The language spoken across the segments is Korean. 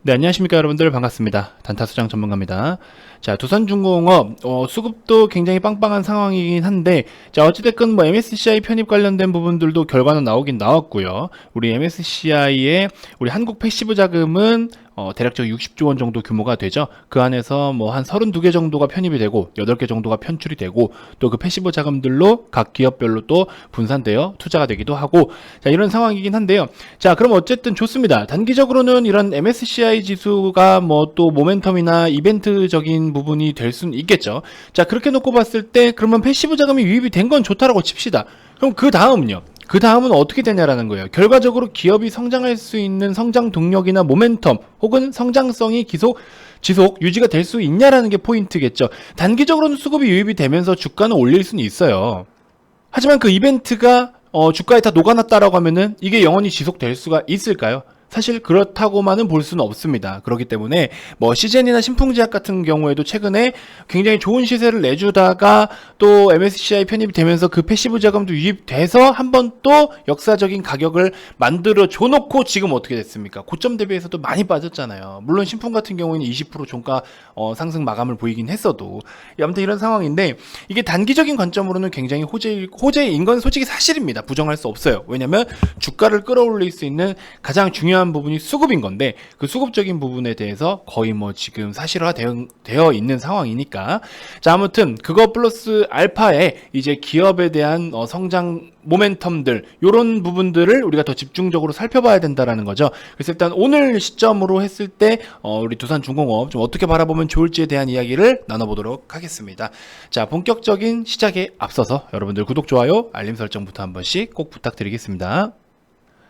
네, 안녕하십니까 여러분들, 반갑습니다. 단타수장 전문가입니다. 자, 두산중공업 수급도 굉장히 빵빵한 상황이긴 한데, 자, 어찌됐건 뭐 MSCI 편입 관련된 부분들도 결과는 나오긴 나왔고요. 우리 MSCI의 우리 한국 패시브 자금은 대략적으로 60조 원 정도 규모가 되죠. 그 안에서 뭐 한 32개 정도가 편입이 되고 8개 정도가 편출이 되고, 또 그 패시브 자금들로 각 기업별로 또 분산되어 투자가 되기도 하고, 자, 이런 상황이긴 한데요. 자, 그럼 어쨌든 좋습니다. 단기적으로는 이런 MSCI 지수가 뭐 또 모멘텀이나 이벤트적인 부분이 될 수는 있겠죠. 자, 그렇게 놓고 봤을 때 그러면 패시브 자금이 유입이 된 건 좋다라고 칩시다. 그럼 그 다음은요? 그 다음은 어떻게 되냐라는 거예요. 결과적으로 기업이 성장할 수 있는 성장 동력이나 모멘텀 혹은 성장성이 지속 유지가 될 수 있냐라는 게 포인트겠죠. 단기적으로는 수급이 유입이 되면서 주가는 올릴 수는 있어요. 하지만 그 이벤트가 주가에 다 녹아났다라고 하면은 이게 영원히 지속될 수가 있을까요? 사실 그렇다고만은 볼 수는 없습니다. 그렇기 때문에 뭐 시젠이나 신풍제약 같은 경우에도 최근에 굉장히 좋은 시세를 내주다가 또 MSCI 편입이 되면서 그 패시브 자금도 유입돼서 한번 또 역사적인 가격을 만들어 줘놓고 지금 어떻게 됐습니까? 고점 대비해서도 많이 빠졌잖아요. 물론 신풍 같은 경우에는 20% 종가 상승 마감을 보이긴 했어도, 아무튼 이런 상황인데, 이게 단기적인 관점으로는 굉장히 호재인 건 솔직히 사실입니다. 부정할 수 없어요. 왜냐면 주가를 끌어올릴 수 있는 가장 중요한 부분이 수급인 건데, 그 수급적인 부분에 대해서 거의 뭐 지금 사실화되어 있는 상황이니까. 자, 아무튼 그거 플러스 알파에 이제 기업에 대한 성장 모멘텀들, 요런 부분들을 우리가 더 집중적으로 살펴봐야 된다라는 거죠. 그래서 일단 오늘 시점으로 했을 때 우리 두산중공업 좀 어떻게 바라보면 좋을지에 대한 이야기를 나눠보도록 하겠습니다. 자, 본격적인 시작에 앞서서 여러분들 구독, 좋아요, 알림 설정부터 한 번씩 꼭 부탁드리겠습니다.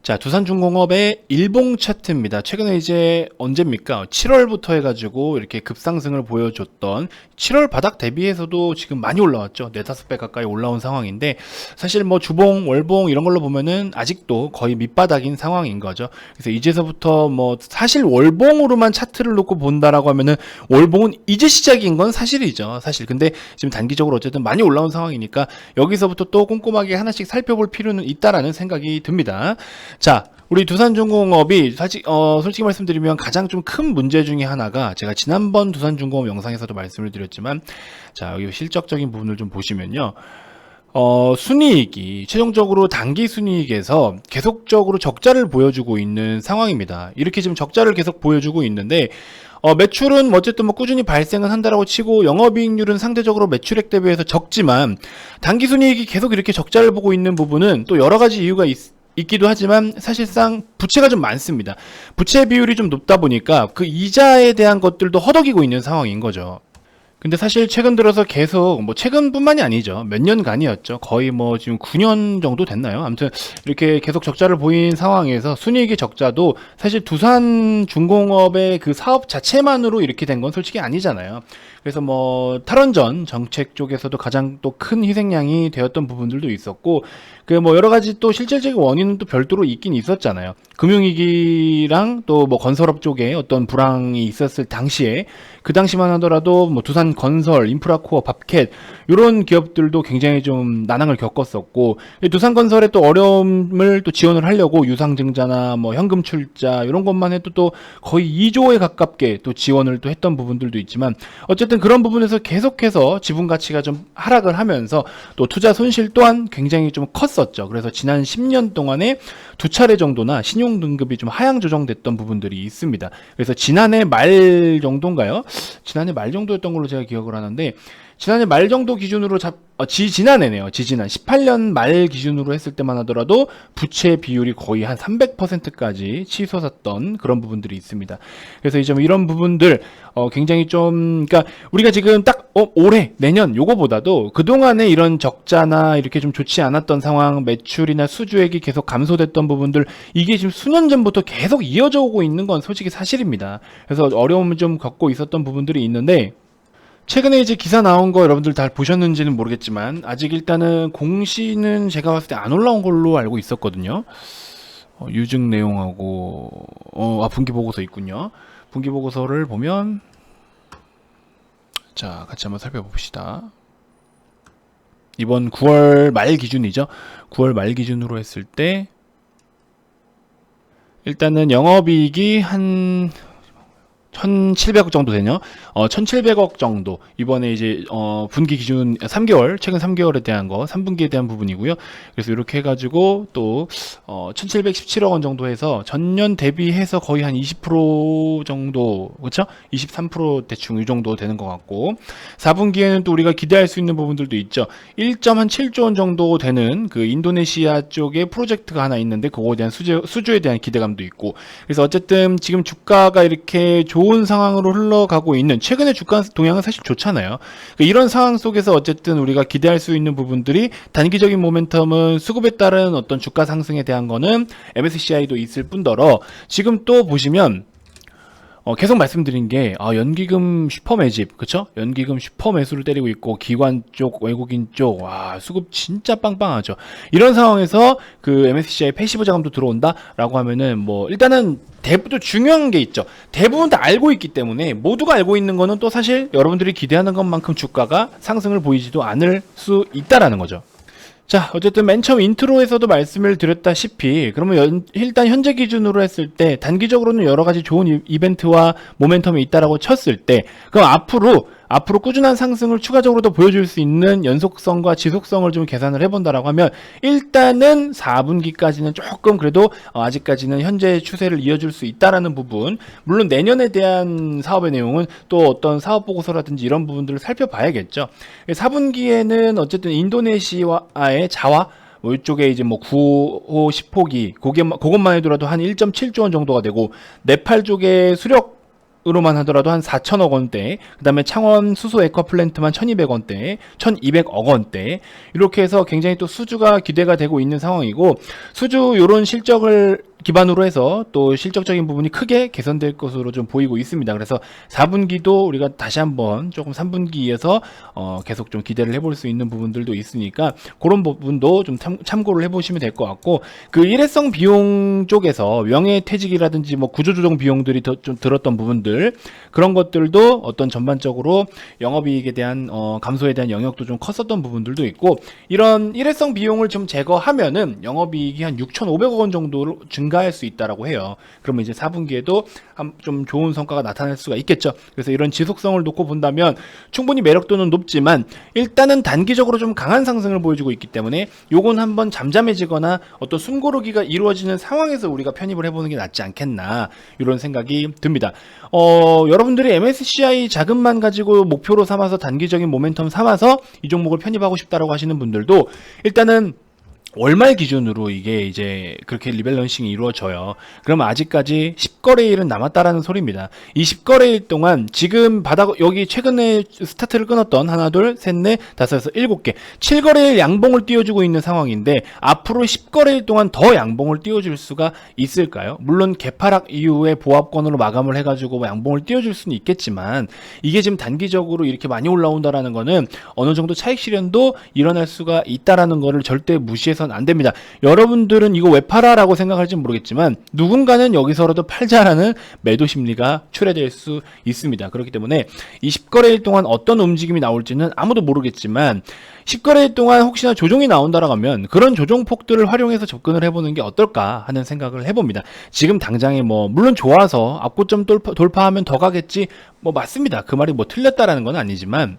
자, 두산중공업의 일봉 차트입니다. 최근에 이제 언제입니까? 7월부터 해가지고 이렇게 급상승을 보여줬던, 7월 바닥 대비해서도 지금 많이 올라왔죠. 4, 5배 가까이 올라온 상황인데, 사실 뭐 주봉, 월봉 이런 걸로 보면은 아직도 거의 밑바닥인 상황인 거죠. 그래서 이제서부터 뭐 사실 월봉으로만 차트를 놓고 본다라고 하면은 월봉은 이제 시작인 건 사실이죠. 사실. 근데 지금 단기적으로 어쨌든 많이 올라온 상황이니까 여기서부터 또 꼼꼼하게 하나씩 살펴볼 필요는 있다라는 생각이 듭니다. 자, 우리 두산중공업이 솔직히 말씀드리면 가장 좀 큰 문제 중에 하나가, 제가 지난번 두산중공업 영상에서도 말씀을 드렸지만, 자, 여기 실적적인 부분을 좀 보시면요. 순이익이 최종적으로 단기 순이익에서 계속적으로 적자를 보여주고 있는 상황입니다. 이렇게 지금 적자를 계속 보여주고 있는데, 매출은 어쨌든 뭐 꾸준히 발생은 한다라고 치고, 영업이익률은 상대적으로 매출액 대비해서 적지만, 단기 순이익이 계속 이렇게 적자를 보고 있는 부분은 또 여러 가지 이유가 있기도 하지만, 사실상 부채가 좀 많습니다. 부채 비율이 좀 높다 보니까 그 이자에 대한 것들도 허덕이고 있는 상황인 거죠. 근데 사실 최근 들어서 계속, 뭐 최근뿐만이 아니죠. 몇 년간이었죠. 거의 뭐 지금 9년 정도 됐나요? 아무튼 이렇게 계속 적자를 보인 상황에서 순이익의 적자도 사실 두산중공업의 그 사업 자체만으로 이렇게 된 건 솔직히 아니잖아요. 그래서 뭐 탈원전 정책 쪽에서도 가장 또 큰 희생양이 되었던 부분들도 있었고, 그 뭐 여러 가지 또 실질적인 원인은 또 별도로 있긴 있었잖아요. 금융위기랑 또 뭐 건설업 쪽에 어떤 불황이 있었을 당시에, 그 당시만 하더라도 뭐 두산건설, 인프라코어, 밥캣 이런 기업들도 굉장히 좀 난항을 겪었었고, 두산건설의 또 어려움을 또 지원을 하려고 유상증자나 뭐 현금 출자 이런 것만 해도 또 거의 2조에 가깝게 또 지원을 또 했던 부분들도 있지만, 어쨌든 그런 부분에서 계속해서 지분 가치가 좀 하락을 하면서 또 투자 손실 또한 굉장히 좀 컸었죠. 그래서 지난 10년 동안에 2차례 정도나 신용 등급이 좀 하향 조정됐던 부분들이 있습니다. 그래서 지난해 말 정도인가요? 지난해 말 정도였던 걸로 제가 기억을 하는데, 지난해 말 정도 기준으로 지지난해네요. 지지난 18년 말 기준으로 했을 때만 하더라도 부채 비율이 거의 한 300%까지 치솟았던 그런 부분들이 있습니다. 그래서 이제 뭐 이런 부분들 굉장히 좀, 그러니까 우리가 지금 딱 올해, 내년 요거보다도 그동안에 이런 적자나 이렇게 좀 좋지 않았던 상황, 매출이나 수주액이 계속 감소됐던 부분들, 이게 지금 수년 전부터 계속 이어져 오고 있는 건 솔직히 사실입니다. 그래서 어려움을 좀 겪고 있었던 부분들이 있는데, 최근에 이제 기사 나온 거 여러분들 다 보셨는지는 모르겠지만, 아직 일단은 공시는 제가 봤을 때 안 올라온 걸로 알고 있었거든요. 유증 내용하고 분기 보고서 있군요. 분기 보고서를 보면, 자, 같이 한번 살펴봅시다. 이번 9월 말 기준이죠. 9월 말 기준으로 했을 때 일단은 영업이익이 한 1700억 정도 되냐? 1700억 정도. 이번에 이제, 분기 기준 3개월, 최근 3개월에 대한 거, 3분기에 대한 부분이고요. 그래서 이렇게 해가지고 또, 1717억 원 정도 해서 전년 대비해서 거의 한 20% 정도, 그쵸? 23% 대충 이 정도 되는 것 같고, 4분기에는 또 우리가 기대할 수 있는 부분들도 있죠. 1.7조 원 정도 되는 그 인도네시아 쪽에 프로젝트가 하나 있는데, 그거에 대한 수주에 대한 기대감도 있고, 그래서 어쨌든 지금 주가가 이렇게 좋은 상황으로 흘러가고 있는 최근에 주가 동향은 사실 좋잖아요. 이런 상황 속에서 어쨌든 우리가 기대할 수 있는 부분들이 단기적인 모멘텀은 수급에 따른 어떤 주가 상승에 대한 거는 MSCI도 있을 뿐더러 지금 또 보시면 계속 말씀드린 게 연기금 슈퍼 매집, 그쵸? 연기금 슈퍼 매수를 때리고 있고 기관 쪽, 외국인 쪽, 와 수급 진짜 빵빵하죠. 이런 상황에서 그 MSCI 패시브 자금도 들어온다라고 하면은 뭐 일단은 대부분 중요한 게 있죠. 대부분 다 알고 있기 때문에 모두가 알고 있는 거는 또 사실 여러분들이 기대하는 것만큼 주가가 상승을 보이지도 않을 수 있다라는 거죠. 자, 어쨌든 맨 처음 인트로에서도 말씀을 드렸다시피 그러면 일단 현재 기준으로 했을 때 단기적으로는 여러 가지 좋은 이벤트와 모멘텀이 있다라고 쳤을 때 그럼 앞으로 꾸준한 상승을 추가적으로 더 보여줄 수 있는 연속성과 지속성을 좀 계산을 해본다라고 하면 일단은 4분기까지는 조금 그래도 아직까지는 현재 추세를 이어줄 수 있다라는 부분, 물론 내년에 대한 사업의 내용은 또 어떤 사업 보고서라든지 이런 부분들을 살펴봐야겠죠. 4분기에는 어쨌든 인도네시아의 자화 뭐 이쪽에 이제 뭐 9호 10호기 그것만 해도라도 한 1.7조 원 정도가 되고 네팔 쪽에 수력 으로만 하더라도 한 4천억 원대, 그 다음에 창원 수소 액화 플랜트만 1200원대, 1200억 원대, 이렇게 해서 굉장히 또 수주가 기대가 되고 있는 상황이고, 수주 요런 실적을 기반으로 해서 또 실적적인 부분이 크게 개선될 것으로 좀 보이고 있습니다. 그래서 4분기도 우리가 다시 한번 조금 3분기에서 계속 좀 기대를 해볼 수 있는 부분들도 있으니까 그런 부분도 좀 참고를 해보시면 될 것 같고, 그 일회성 비용 쪽에서 명예퇴직이라든지 뭐 구조조정 비용들이 좀 들었던 부분들, 그런 것들도 어떤 전반적으로 영업이익에 대한 감소에 대한 영역도 좀 컸었던 부분들도 있고, 이런 일회성 비용을 좀 제거하면은 영업이익이 한 6,500억 원 정도로 증가할 수 있다라고 해요. 그러면 이제 4분기에도 좀 좋은 성과가 나타날 수가 있겠죠. 그래서 이런 지속성을 놓고 본다면 충분히 매력도는 높지만 일단은 단기적으로 좀 강한 상승을 보여주고 있기 때문에 요건 한번 잠잠해지거나 어떤 숨고르기가 이루어지는 상황에서 우리가 편입을 해보는 게 낫지 않겠나, 이런 생각이 듭니다. 여러분들이 MSCI 자금만 가지고 목표로 삼아서 단기적인 모멘텀 삼아서 이 종목을 편입하고 싶다라고 하시는 분들도 일단은 월말 기준으로 이게 이제 그렇게 리밸런싱이 이루어져요. 그러면 아직까지 10거래일은 남았다라는 소리입니다. 이 10거래일 동안 지금 여기 최근에 스타트를 끊었던 하나, 둘, 셋, 넷, 다섯, 여섯, 7개 7거래일 양봉을 띄워주고 있는 상황인데 앞으로 10거래일 동안 더 양봉을 띄워줄 수가 있을까요? 물론 개파락 이후에 보합권으로 마감을 해가지고 양봉을 띄워줄 수는 있겠지만 이게 지금 단기적으로 이렇게 많이 올라온다라는 거는 어느 정도 차익 실현도 일어날 수가 있다라는 거를 절대 무시해서는 안 됩니다. 여러분들은 이거 왜 팔아라고 생각할지 모르겠지만 누군가는 여기서라도 팔자라는 매도 심리가 출해될 수 있습니다. 그렇기 때문에 이 10거래일 동안 어떤 움직임이 나올지는 아무도 모르겠지만 10거래일 동안 혹시나 조정이 나온다라고 하면 그런 조정폭들을 활용해서 접근을 해보는 게 어떨까 하는 생각을 해봅니다. 지금 당장에 뭐 물론 좋아서 앞고점 돌파하면 더 가겠지, 뭐 맞습니다. 그 말이 뭐 틀렸다라는 건 아니지만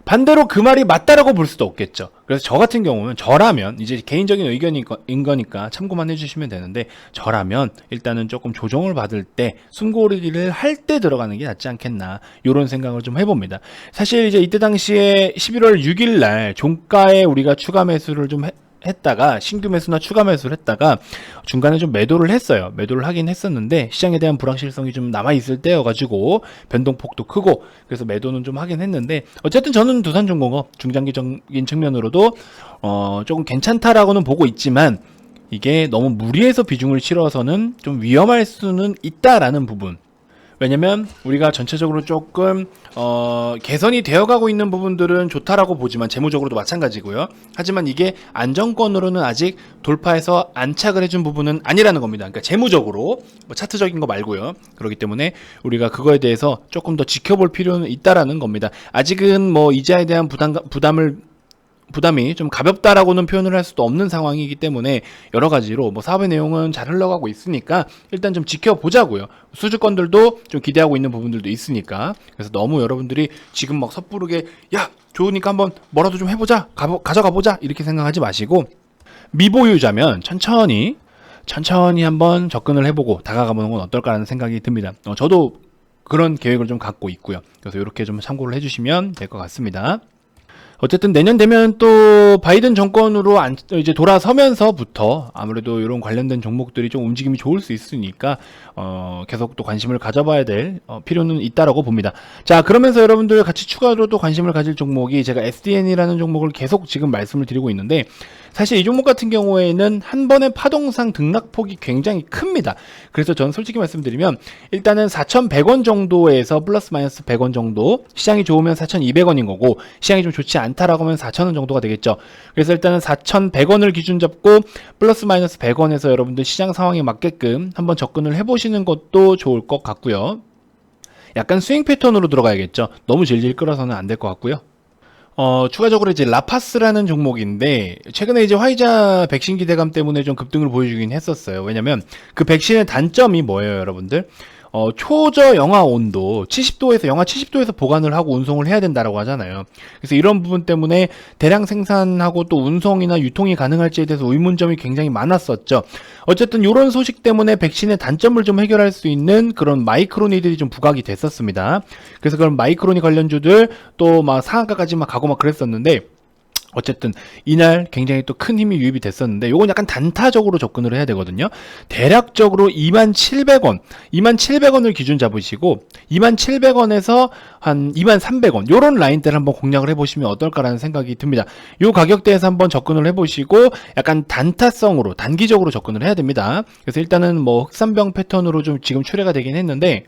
반대로 그 말이 맞다라고 볼 수도 없겠죠. 그래서 저 같은 경우는, 저라면 이제 개인적인 의견인 거니까 참고만 해주시면 되는데, 저라면 일단은 조금 조정을 받을 때 숨고르기를 할 때 들어가는 게 낫지 않겠나, 이런 생각을 좀 해봅니다. 사실 이제 이때 당시에 11월 6일 날 종가에 우리가 추가 매수를 좀 했다가 신규 매수나 추가 매수를 했다가 중간에 좀 매도를 했어요. 매도를 하긴 했었는데 시장에 대한 불확실성이 좀 남아있을 때여가지고 변동폭도 크고 그래서 매도는 좀 하긴 했는데, 어쨌든 저는 두산중공업 중장기적인 측면으로도 조금 괜찮다라고는 보고 있지만 이게 너무 무리해서 비중을 실어서는 좀 위험할 수는 있다라는 부분. 왜냐면 우리가 전체적으로 조금 개선이 되어가고 있는 부분들은 좋다라고 보지만 재무적으로도 마찬가지고요. 하지만 이게 안정권으로는 아직 돌파해서 안착을 해준 부분은 아니라는 겁니다. 그러니까 재무적으로 뭐 차트적인 거 말고요. 그렇기 때문에 우리가 그거에 대해서 조금 더 지켜볼 필요는 있다라는 겁니다. 아직은 뭐 이자에 대한 부담을 부담이 좀 가볍다라고는 표현을 할 수도 없는 상황이기 때문에 여러 가지로 뭐 사업의 내용은 잘 흘러가고 있으니까 일단 좀 지켜보자고요. 수주권들도 좀 기대하고 있는 부분들도 있으니까. 그래서 너무 여러분들이 지금 막 섣부르게 야 좋으니까 한번 뭐라도 좀 해보자, 가져가 보자 이렇게 생각하지 마시고, 미보유자면 천천히 한번 접근을 해보고 다가가보는 건 어떨까라는 생각이 듭니다. 저도 그런 계획을 좀 갖고 있고요. 그래서 이렇게 좀 참고를 해주시면 될 것 같습니다. 어쨌든 내년 되면 또 바이든 정권으로 이제 돌아서면서부터 아무래도 이런 관련된 종목들이 좀 움직임이 좋을 수 있으니까 계속 또 관심을 가져봐야 될 필요는 있다라고 봅니다. 자, 그러면서 여러분들 같이 추가로 또 관심을 가질 종목이, 제가 SDN이라는 종목을 계속 지금 말씀을 드리고 있는데, 사실 이 종목 같은 경우에는 한 번의 파동상 등락폭이 굉장히 큽니다. 그래서 저는 솔직히 말씀드리면 일단은 4,100원 정도에서 플러스 마이너스 100원 정도, 시장이 좋으면 4,200원인 거고 시장이 좀 좋지 않다라고 하면 4,000원 정도가 되겠죠. 그래서 일단은 4,100원을 기준 잡고 플러스 마이너스 100원에서 여러분들 시장 상황에 맞게끔 한번 접근을 해보시는 것도 좋을 것 같고요. 약간 스윙 패턴으로 들어가야겠죠. 너무 질질 끌어서는 안 될 것 같고요. 추가적으로 이제 라파스라는 종목인데, 최근에 이제 화이자 백신 기대감 때문에 좀 급등을 보여주긴 했었어요. 왜냐면 그 백신의 단점이 뭐예요, 여러분들? 초저 영하 온도 70도에서 영하 70도에서 보관을 하고 운송을 해야 된다라고 하잖아요. 그래서 이런 부분 때문에 대량 생산하고 또 운송이나 유통이 가능할지에 대해서 의문점이 굉장히 많았었죠. 어쨌든 이런 소식 때문에 백신의 단점을 좀 해결할 수 있는 그런 마이크로니들이 좀 부각이 됐었습니다. 그래서 그런 마이크로니 관련주들 또 막 상한가까지 막 가고 막 그랬었는데, 어쨌든 이날 굉장히 또 큰 힘이 유입이 됐었는데, 요건 약간 단타적으로 접근을 해야 되거든요. 대략적으로 27,000원을 기준 잡으시고 27,000원에서 한 23,000원 요런 라인대를 한번 공략을 해보시면 어떨까라는 생각이 듭니다. 요 가격대에서 한번 접근을 해보시고 약간 단타성으로 단기적으로 접근을 해야 됩니다. 그래서 일단은 뭐 흑산병 패턴으로 좀 지금 출회가 되긴 했는데,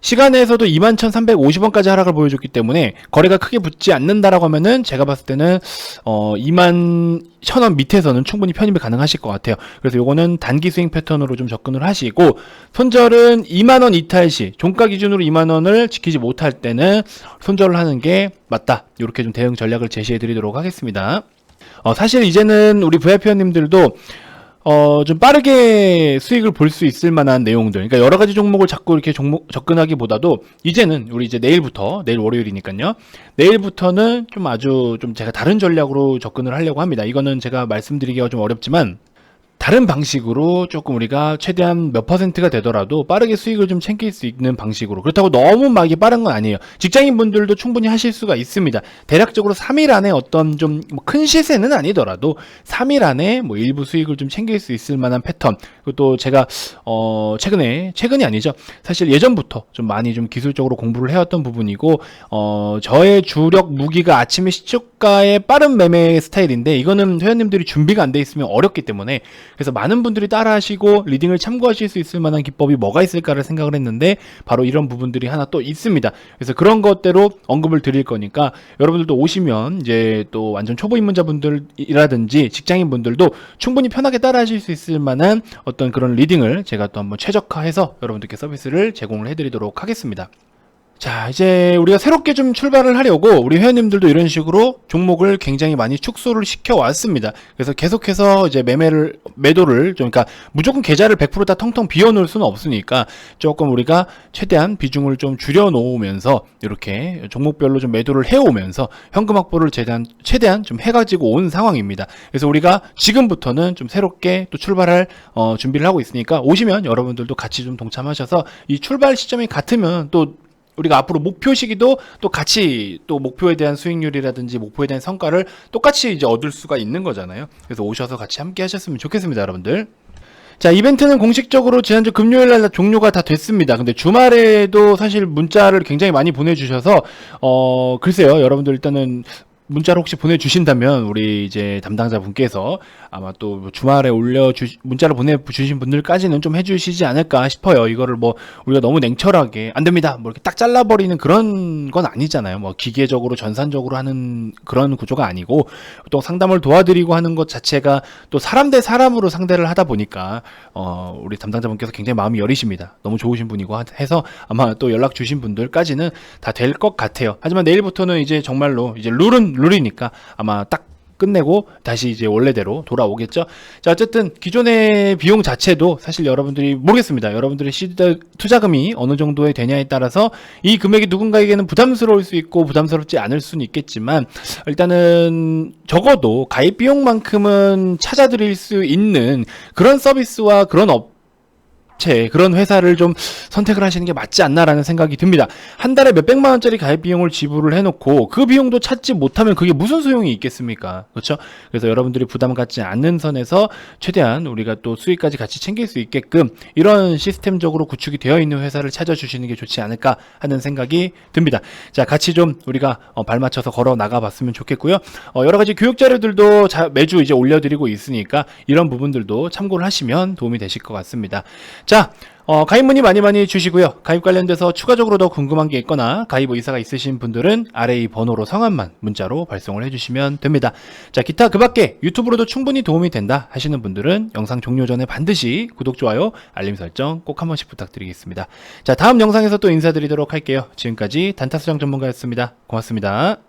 시간에서도 21,350원까지 하락을 보여줬기 때문에 거래가 크게 붙지 않는다라고 하면은 제가 봤을 때는 21,000원 밑에서는 충분히 편입이 가능하실 것 같아요. 그래서 요거는 단기 스윙 패턴으로 좀 접근을 하시고, 손절은 2만원 이탈 시, 종가 기준으로 2만원을 지키지 못할 때는 손절을 하는 게 맞다. 이렇게 좀 대응 전략을 제시해 드리도록 하겠습니다. 사실 이제는 우리 VIP원님들도 좀 빠르게 수익을 볼 수 있을 만한 내용들, 그러니까 여러 가지 종목을 자꾸 이렇게 접근하기보다도 이제는 우리 이제 내일 월요일이니까요. 내일부터는 좀 아주 좀 제가 다른 전략으로 접근을 하려고 합니다. 이거는 제가 말씀드리기가 좀 어렵지만, 다른 방식으로 조금 우리가 최대한 몇 퍼센트가 되더라도 빠르게 수익을 좀 챙길 수 있는 방식으로, 그렇다고 너무 막 이게 빠른 건 아니에요. 직장인분들도 충분히 하실 수가 있습니다. 대략적으로 3일 안에 어떤 좀 큰 시세는 아니더라도 3일 안에 뭐 일부 수익을 좀 챙길 수 있을 만한 패턴, 그리고 또 제가 최근이 아니죠, 사실 예전부터 좀 많이 좀 기술적으로 공부를 해왔던 부분이고, 저의 주력 무기가 아침에 시초가의 빠른 매매 스타일인데, 이거는 회원님들이 준비가 안 돼 있으면 어렵기 때문에, 그래서 많은 분들이 따라 하시고 리딩을 참고하실 수 있을 만한 기법이 뭐가 있을까를 생각을 했는데, 바로 이런 부분들이 하나 또 있습니다. 그래서 그런 것대로 언급을 드릴 거니까 여러분들도 오시면 이제 또 완전 초보 입문자분들이라든지 직장인분들도 충분히 편하게 따라 하실 수 있을 만한 어떤 그런 리딩을 제가 또 한번 최적화해서 여러분들께 서비스를 제공을 해드리도록 하겠습니다. 자, 이제 우리가 새롭게 좀 출발을 하려고 우리 회원님들도 이런 식으로 종목을 굉장히 많이 축소를 시켜 왔습니다. 그래서 계속해서 이제 매도를 좀, 그러니까 무조건 계좌를 100% 다 텅텅 비워 놓을 수는 없으니까 조금 우리가 최대한 비중을 좀 줄여 놓으면서 이렇게 종목별로 좀 매도를 해 오면서 현금 확보를 최대한 좀 해가지고 온 상황입니다. 그래서 우리가 지금부터는 좀 새롭게 또 출발할 준비를 하고 있으니까, 오시면 여러분들도 같이 좀 동참하셔서 이 출발 시점이 같으면 또 우리가 앞으로 목표 시기도 또 같이 또 목표에 대한 수익률이라든지 목표에 대한 성과를 똑같이 이제 얻을 수가 있는 거잖아요. 그래서 오셔서 같이 함께 하셨으면 좋겠습니다, 여러분들. 자, 이벤트는 공식적으로 지난주 금요일날 종료가 다 됐습니다. 근데 주말에도 사실 문자를 굉장히 많이 보내주셔서 글쎄요, 여러분들 일단은 문자를 혹시 보내주신다면 우리 이제 담당자분께서 아마 또 주말에 문자를 보내주신 분들까지는 좀 해주시지 않을까 싶어요. 이거를 뭐 우리가 너무 냉철하게 안 됩니다, 뭐 이렇게 딱 잘라버리는 그런 건 아니잖아요. 뭐 기계적으로 전산적으로 하는 그런 구조가 아니고, 또 상담을 도와드리고 하는 것 자체가 또 사람 대 사람으로 상대를 하다 보니까 우리 담당자분께서 굉장히 마음이 여리십니다. 너무 좋으신 분이고 해서 아마 또 연락 주신 분들까지는 다 될 것 같아요. 하지만 내일부터는 이제 정말로 이제 룰이니까 아마 딱 끝내고 다시 이제 원래대로 돌아오겠죠. 자, 어쨌든 기존의 비용 자체도 사실 여러분들이 모르겠습니다. 여러분들의 시드 투자금이 어느 정도에 되냐에 따라서 이 금액이 누군가에게는 부담스러울 수 있고 부담스럽지 않을 수는 있겠지만, 일단은 적어도 가입 비용만큼은 찾아드릴 수 있는 그런 서비스와 그런 그런 회사를 좀 선택을 하시는 게 맞지 않나라는 생각이 듭니다. 한 달에 몇백만 원짜리 가입 비용을 지불을 해놓고 그 비용도 찾지 못하면 그게 무슨 소용이 있겠습니까? 그렇죠? 그래서 여러분들이 부담 갖지 않는 선에서 최대한 우리가 또 수익까지 같이 챙길 수 있게끔 이런 시스템적으로 구축이 되어 있는 회사를 찾아주시는 게 좋지 않을까 하는 생각이 듭니다. 자, 같이 좀 우리가 발맞춰서 걸어 나가 봤으면 좋겠고요. 여러 가지 교육 자료들도 매주 이제 올려드리고 있으니까 이런 부분들도 참고를 하시면 도움이 되실 것 같습니다. 자, 가입 문의 많이 주시고요. 가입 관련돼서 추가적으로 더 궁금한 게 있거나 가입 의사가 있으신 분들은 아래 이 번호로 성함만 문자로 발송을 해주시면 됩니다. 자, 기타 그 밖에 유튜브로도 충분히 도움이 된다 하시는 분들은 영상 종료 전에 반드시 구독, 좋아요, 알림 설정 꼭 한 번씩 부탁드리겠습니다. 자, 다음 영상에서 또 인사드리도록 할게요. 지금까지 단타수장 전문가였습니다. 고맙습니다.